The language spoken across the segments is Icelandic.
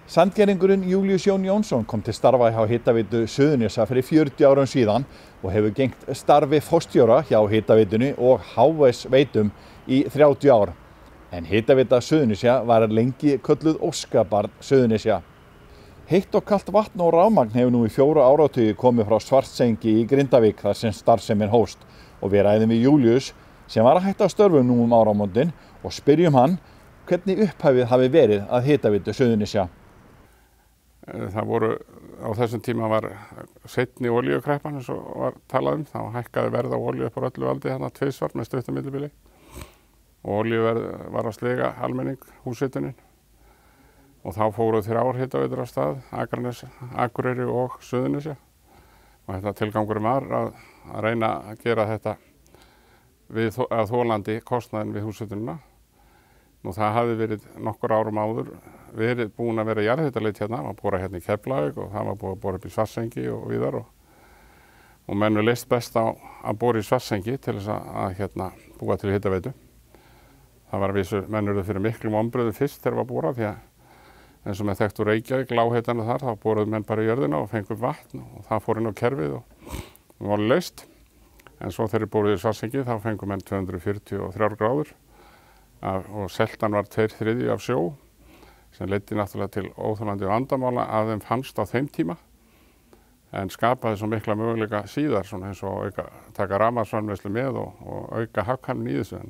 Sandgerðingurinn Júlíus Jón Jónsson kom til starfa hjá Hitaveitu Suðurnesja fyrir 40 árum síðan og hefur gegnt starfi forstjóra hjá Hitaveitunni og HVS veitum í 30 ár. En Hitaveita Suðurnesja var lengi kölluð óskabarn Suðurnesja. Heitt og kalt vatn og rafmagn hefur nú í 4 áratugi komið frá Svartsengi í Grindavík þar sem starfsemin hófst og við ræðum við Júlíus sem var að hætta störfum nú áramótin og spyrjum hann hvernig upphafið hafi verið að Hitaveitu Suðurnesja. Það voru, á þessum tíma var seinni olíukreppan eins og var talað þá hækkaði verð á olíu upp á öllu valdi hérna tvisvar með stuttu millibili og olíuverð var að sliga almenning húshitunin og þá fóru 3 hitaveitur af stað, Akranes, Akureyri og Suðurnesja og þetta tilgangurinn var að reyna að gera þetta við þolandi kostnaðinn við húshitunina. Nú það hafði verið nokkur árum áður verið búin að vera jarðhitaleit hérna, var borað hérna í Keflavík og það var búið að bora upp í Svartsengi og víðar og menn leist best á að bora í Svartsengi til þess að hérna búa til hitaveitu. Það var að vísu menn urðu fyrir miklum vonbrigðum fyrst þegar var borað því að eins og með þekktu Reykjavík, lágheitanum þar, þá boruðu menn bara í jörðina og fengu vatn og það fór inn á kerfið og var laust. En svo þegar boruðu í Svartsengi þá fengu menn 243 gráður. Og seltan var 2/3 af sjó sem leiddi náttúrulega til óþolandi vandamála að þeim fannst á þeim tíma en skapaði svo mikla möguleika síðar svona eins og taka rafmagnsframleiðslu með og auka hagkvæmni í þessu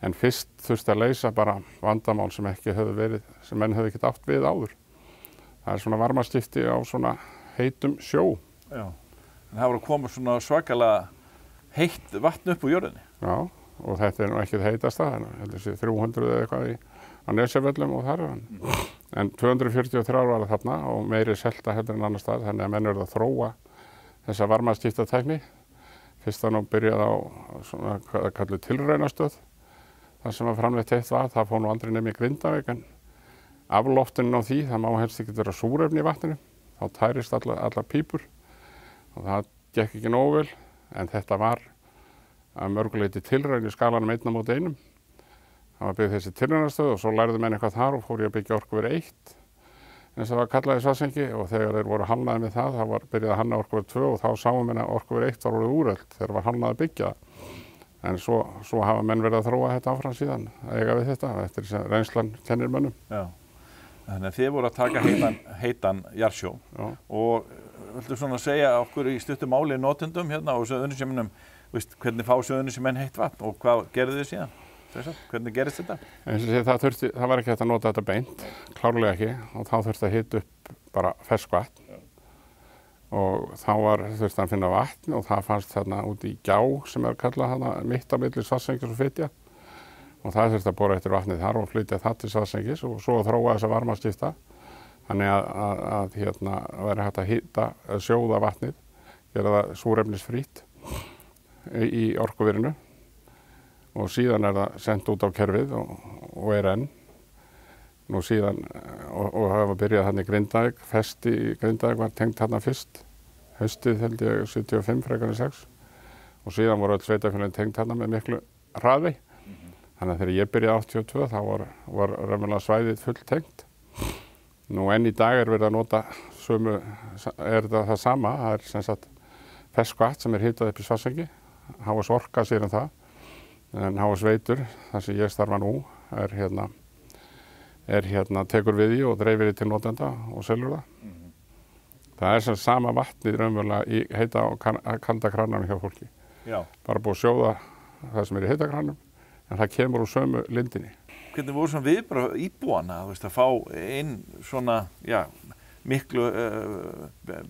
en fyrst þurfti að leysa bara vandamál sem ekki höfðu verið sem menn höfðu ekkert átt við áður. Það svona varmaskipti á svona heitum sjó. Já. En það voru komið svona svakalega heitt vatn upp úr jörðinni. Já. Og þetta nú ekki það heitasta, heldur sé 300 eða eitthvað á Nesjavöllum og þar. En 243 var það þarna og meiri selta heldur en annar stað, þannig að menn eru að þróa þessa varmaskiptatækni. Fyrst að nú byrjaði á svona hvað kalluð tilraunastöð, þar sem var framleitt heitt vatn, það fór nú aldrei nefn í Grindavík, en afloftunin á því, það má helst ekki vera súrefni í vatninu, þá tærist allar pípur og það gekk ekki nógu vel, en þetta var að mörguleiti tilraun í skalanum 1/1. Það var byggð þessi tilraunastöð og svo lærðu menn eitthvað þar og fór ég að byggja Orkuver 1 eins og það var kallað í Svartsengi og þegar þeir voru hannaði með það, var byrjað að hanna Orkuver 2 og þá sáum menn að Orkuver 1 var orðið úrelt þegar var hannað að byggja það. En svo hafa menn verið að þróa þetta áfram síðan að eiga við þetta eftir þess að reynslan kennir mönnum. Já. Þannig að þið voru að taka heitan jarðsjó og viltu svona segja okkur í stuttu máli notendum hérna á Suðurnesjum hvernig fá Suðurnesjumenn heitt vatn og hvað gerðu þið síðan? Hvernig gerist þetta? Það var ekki hægt að nota þetta beint, klárlega ekki, og þá þurfti að hita upp bara ferskvatn og þá þurfti að finna vatn og það fannst þarna út í gjá sem kallað þarna mitt á milli Svartsengis og Fitja og það þurfti að bora eftir vatnið þar og flytja það til Svartsengis og svo þróa þessa varmaskipta þannig að væri hægt að hita, sjóða vatnið, gera það súrefnisfrítt í orkuverinu og síðan það sendt út á kerfið og enn nú síðan og hafa byrjað hann í Grindavík, festi í Grindavík var tengt hann fyrst haustið held ég 75 frekar en 6 og síðan voru öll sveitafélögin tengt hann með miklu hraði þannig að þegar ég byrjaði 82 þá var raunverulega svæðið full tengt nú enn í dag verið að nota það sama, það sem sagt ferskvatn sem hitað upp í Svartsengi HVS Orka sér það en HVS Veitur, þar sem ég starfa nú tekur við í og dreifir í til notenda og selur það. Það sem sama vatnið raunverulega í heita og kalda krananum hjá fólki. Já. Bara búið að sjóða það sem í heita krananum en það kemur úr sömu lindinni. Hvernig voru svona viðbrögð íbúanna að fá inn svona miklu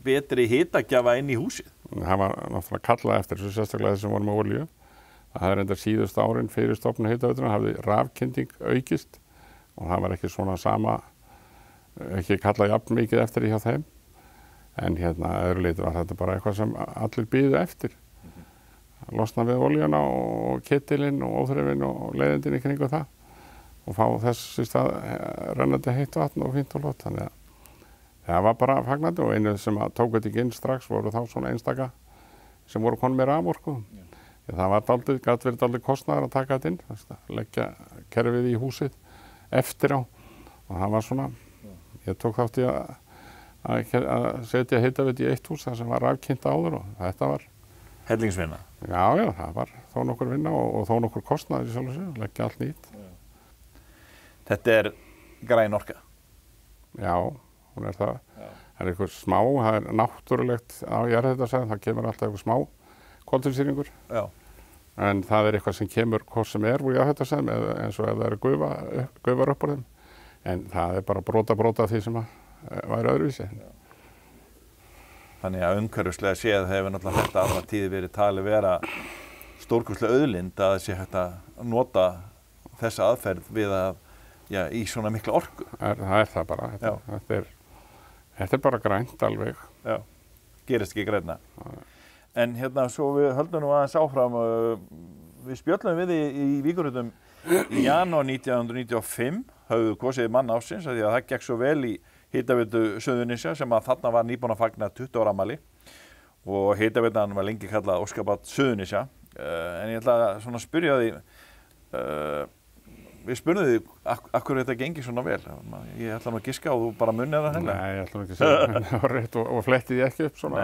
betri hitagjafa inn í húsið? Það var náttúrulega kallað eftir þessu sérstaklega þessum voru með olíu. Það reyndar síðustu árin fyrir stofnun hitaveituna hafði rafkynning aukist og það var ekki svona sama, ekki kallað jafn mikið eftir hjá þeim. En öðru leyti var þetta bara eitthvað sem allir biðu eftir. Losna við olíuna og ketilinn og óþrifin og leiðindin í kringu það og fá þess í stað rennandi heitt vatn og fínt og flott. Þannig að það var bara fagnandi og einu sem tók þetta ekki inn strax voru þá svona einstaka sem voru konum með raforku. Það var gat verið dálítið kostnaður að taka þetta inn, leggja kerfið í húsið eftir á og það var svona Ég tók þátt í að setja hitaveitu í eitt hús þar sem var rafkynnt áður og þetta var Hellingsvinna. Já, það var þó nokkur vinna og þó nokkur kostnaður í sjálfu sér, leggja allt nýtt. Þetta græn orka. Já, hún það. Það eitthvað smá, það náttúrulegt á jarðhitasvæðum, það kemur alltaf eitthvað smá koltvísýringur. Já. En það eitthvað sem kemur hvort sem úr jarðhitasvæðum eins og ef það eru gufar upp úr þeim. En það bara brota því sem væri öðruvísi. Þannig að umhverfislega séð hefur náttúrulega þetta alla tíð verið talið vera stórkostleg auðlind að það sé hægt að nota þessa aðferð við að í svona mikla orku. Það það bara. Þetta bara grænt alveg. Já, gerist ekki grænna. En svo við höldum nú aðeins áfram, við spjöllum við í Víkurhlutum í janúar 1995, höfðu kosið mann ársins, því að það gekk svo vel í Hitaveitu Suðurnesja sem að þarna var nýbúin að fagna 20 ára afmæli og hitaveitan var lengi kallað Óskabarn Suðurnesja. En ég ætla að spyrja því, við spurðum því af hverju þetta gengi svona vel. Ég ætla að giska og þú bara munnið það henni. Nei, ég ætla ekki að segja það rétt og fletti því ekki upp svona.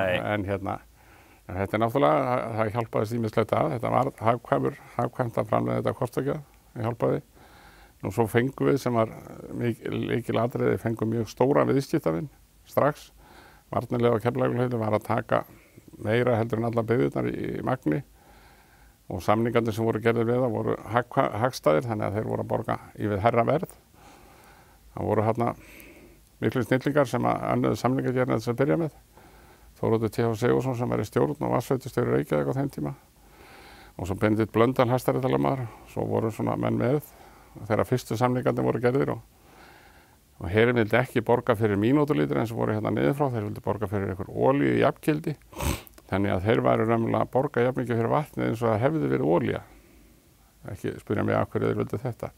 En þetta náttúrulega, það hjálpaði ýmislegt að. Þetta var hagkvæmt að framleiða þetta kostakjað, það hjálpaði. Nú svo fengum við sem var mikil atriði, fengum mjög stóra viðskiptavin strax. Varnarlega og Keflavíkurflugvelli var að taka meira heldur en alla byggðirnar í magni og samningarnir sem voru gerðir við það voru hagstæðir þannig að þeir voru að borga yfir hærra verð. Það voru miklu snillingar sem önnuðu samningagerðina þess að byrja með. Þóroddur T.H. Sigurðsson sem var í stjórn og vatnsveitustjóri Reykjavík á þeim tíma og svo Benedikt Blöndal hæstaréttarlögmaður. Svo voru svona menn með þegar fyrstu samningarnir voru gerðir og herinn vildi ekki borga fyrir mínútulítur eins og voru niður frá, þeir vildi borga fyrir einhver olíu í jafngildi. Þannig að þeir væru raunverulega að borga jafn mikið fyrir vatnið eins og það hefði verið olía. Ekki spyrja mig af hverju þeir vildu þetta.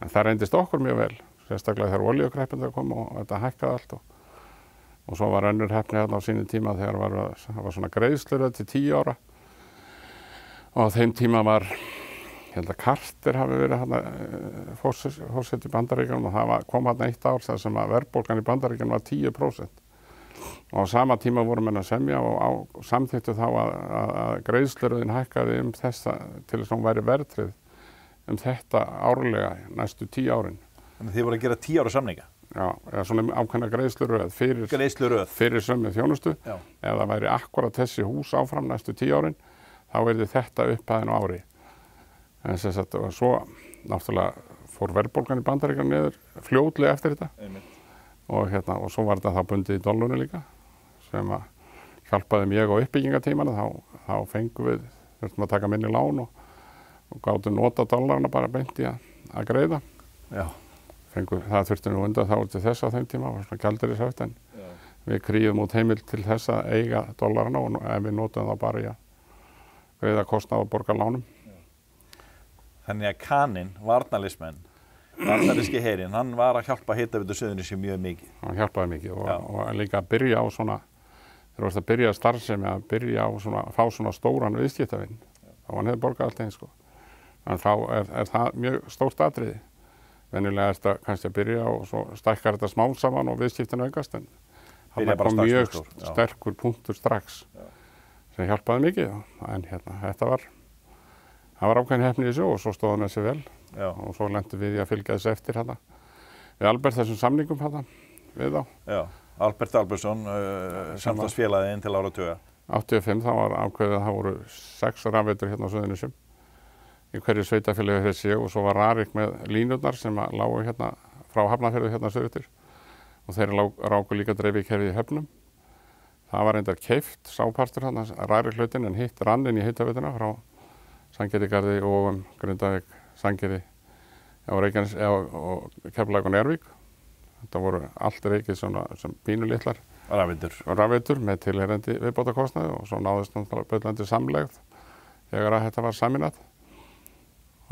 En það reyndist okkur mjög vel, sérstaklega þegar olíukreppan kom og þetta hækkaði allt. Og svo var önnur heppni á sínum tíma þegar það var svona greiðslur til 10 ára. Og á þeim tíma var, ég held að Carter hafi verið forseti í Bandaríkjunum og það kom eitt ár þar sem að verðbólgan í Bandaríkjunum var 10%. Og á sama tíma voru menn að semja og samþykktu þá að greiðsluröðin hækkaði þessa til þess að hún væri verðtryggð þetta árlega næstu 10 árin. Þannig að þið voru að gera 10 ára samninga? Já, eða svona ákveðna greiðsluröð fyrir sömu þjónustu. Já. Ef það væri akkurat þessi hús áfram næstu 10 árin, þá yrði þetta upphæðin á ári. En sem sagt, og svo náttúrulega fór verðbólgan í Bandaríkjunum niður fljótlega eftir þetta. Einmitt. Og svo var þetta þá bundið í dollunni líka sem að hjálpaði mjög á uppbyggingatímana, þá fengum við, þurftum að taka minni lán og gátum nota dollarna bara beint í að greiða. Já. Það þurfti nú undan þá til þess á þeim tíma, var svona gjaldeyrishöft en við krýjum út heimild til þess að eiga dollarna og ef við notum þá bara í að greiða kostnað og borga lánum. Þannig að kaninn, varnarlíski herinn, hann var að hjálpa Hitaveitu Suðurnesja mjög mikið. Hann hjálpaði mikið og líka að byrja á svona, þegar varst að byrja starfsemi að byrja á svona, að fá svona stóran viðskiptavin. Þá hann hefði borgað allt eins sko. En þá það mjög stórt atriði. Venjulega þetta kannski að byrja og svo stækkar þetta smá saman og viðskiptinu aukast en hann kom mjög sterkur punktur strax sem hjálpaði mikið. En þetta var ákveðin heppni í þessu og svo stóð hann þessi vel. Já. Og svo lentum við í að fylgja þessu eftir við Albert þessum samningum við þá. Já, Albert Albertsson, samstagsfélaginn til áratuga. 85 þá var ákveðið að það voru 6 rafveitur á Suðurnesjum í hverju sveitafélagi þessi og svo var Rarik með línurnar sem lágu frá Hafnarfirði suðurtir og þeir ráku líka dreifikerfið í Höfnum. Það var reyndar keypt sápartur Rarik hlutinn en hitt rann inn í hitaveituna frá Sandgerðisgarði og Grindavík, Sandgerði og Reykjanes og Keflavík og Njarðvík. Þetta voru allt reykið sem pínulitlar rafveitur með tilheyrandi viðbótarkostnaði og svo náðist náttúrulega bullandi samlegð þegar þetta var saminað.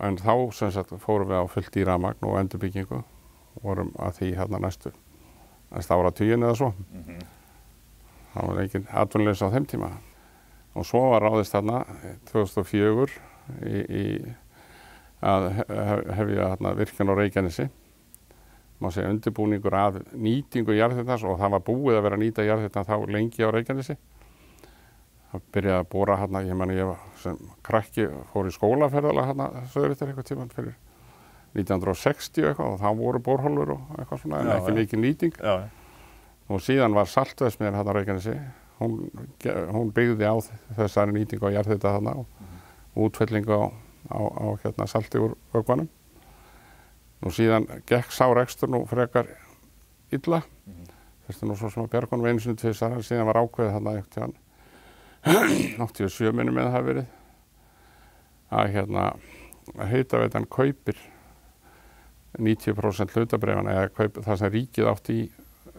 En þá sem sagt fórum við á fullt í rafmagn og endurbyggingu og vorum að því næsta áratuginn eða svo. Það var engin atvinnuleysi á þeim tíma. Og svo var ráðist 2004 í að hefja virkjun á Reykjanesi má segja undirbúningur að nýtingu jarðhitans og það var búið að vera að nýta jarðhitan þá lengi á Reykjanesi. Það byrjaði að bora hérna, ég var sem krakki fór í skólaferðalag hérna söður eftir eitthvað tímann fyrir 1960 eitthvað og þá voru borholur og eitthvað svona en ekki mikið nýting. Og síðan var saltverksmiðjan hérna á Reykjanesi, hún byggði á þessari nýtingu á jarðhita þarna og útfellingu á hérna salti úr vökvanum. Nú síðan gekk sá rekstur nú frekar illa. Þetta nú svo sem að bjargunum einu sinni tvisvar, síðan var ákveðið þarna einhvern tímann 87 minnum með það verið að hérna Hitaveitan kaupir 90% hlutabréfanna eða kaupir það sem ríkið átti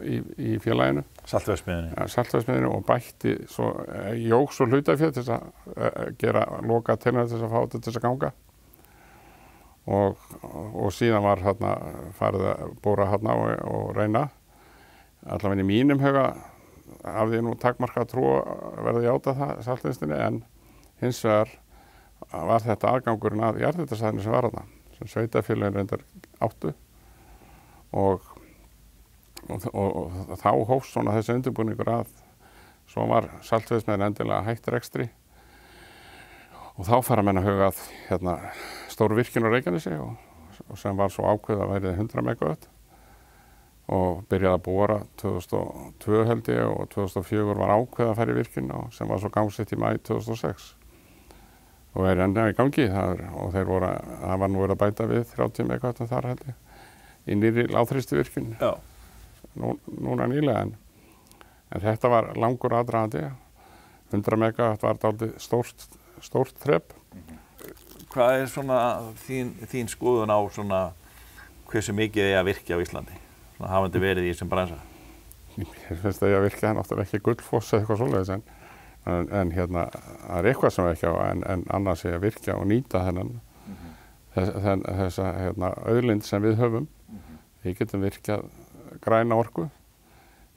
í félaginu. Saltverksmiðjunni. Ja, saltverksmiðjunni og bætti svo, jók svo hlutaféð til þess að gera loka tilhæð til þess að fá þetta til þess að ganga. Og síðan var hérna farið að bóra hérna og reyna. Allavega í mínum huga hafði ég nú takmarkað trú að verða játa það saltvinnstunni en hins vegar var þetta aðgangurinn að jarðhitasvæðinu sem var þarna, sem sveitarfélögin reyndar áttu og þá hófst svona þessi undirbúningur að svo var saltvinnsmiðjan endilega hætt rekstri og þá fara menn að huga að hérna stór virkjun á Reykjanesi og sem var svo ákveðið að verið 100 megawatt og byrjaði að bora 2002 held ég og 2004 var ákveðið að fara í virkjun og sem var svo gangsett í maí 2006 og enn í gangi og það var nú verið að bæta við 30 megawatt þar held ég í nýrri lágþrýsti virkjun núna nýlega en þetta var langur aðdragandi 100 megawatt var dálítið stórt þrep. Hvað svona þín skoðun á svona hversu mikið að virkja á Íslandi? Svona hafandi verið í þessum bransa? Ég finnst að virkja það náttúrulega ekki Gullfoss eða eitthvað svoleiðis en hérna það er eitthvað sem ekki á en annars er að virkja og nýta þessa hérna auðlind sem við höfum. Við getum virkjað græna orku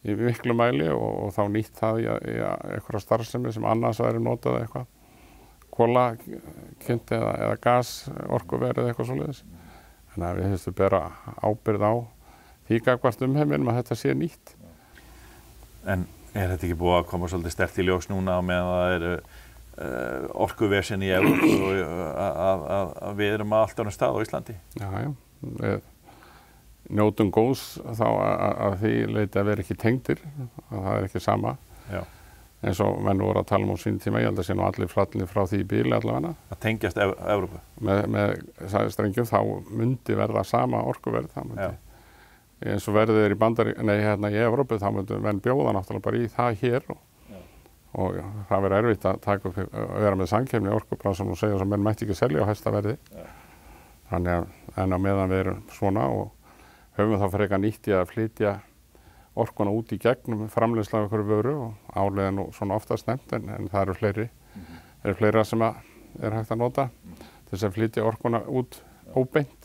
í miklu mæli og þá nýtt það í eitthvað starfsemi sem annars væri notað eitthvað. Kolakynt eða gasorkuver eða eitthvað svoleiðis. Þannig að við höfum bera ábyrgð á því gagnvart umheiminum að þetta sé nýtt. En er þetta ekki búið að koma svolítið sterkt í ljós núna á meðan það eru orkuversin í Evrópu og að við erum að allt annað stað á Íslandi? Já, við njótum góðs þá að því leiti að vera ekki tengdir, að það er ekki sama. Já. eins og menn voru að tala á sín tíma, ég held að sé nú allir flallir frá því í bíli allavega. Að tengjast Evrópu? Með strengjum þá myndi verða sama orkuverð, það myndi. Eins og verðið er í Evrópu, þá myndi menn bjóða náttúrulega bara í það hér og það verður erfitt að taka upp að vera með samkeppni orkubransan og segja sem menn mætti ekki selja á hæsta verði. Þannig að en á meðan við erum svona og höfum þá frekar nýtt í að flytja orkuna út í gegnum framleiðslu af einhverju vöru og álega nú svona oftast nefnt en það eru fleira sem er hægt að nota til þess að flytja orkuna út óbeint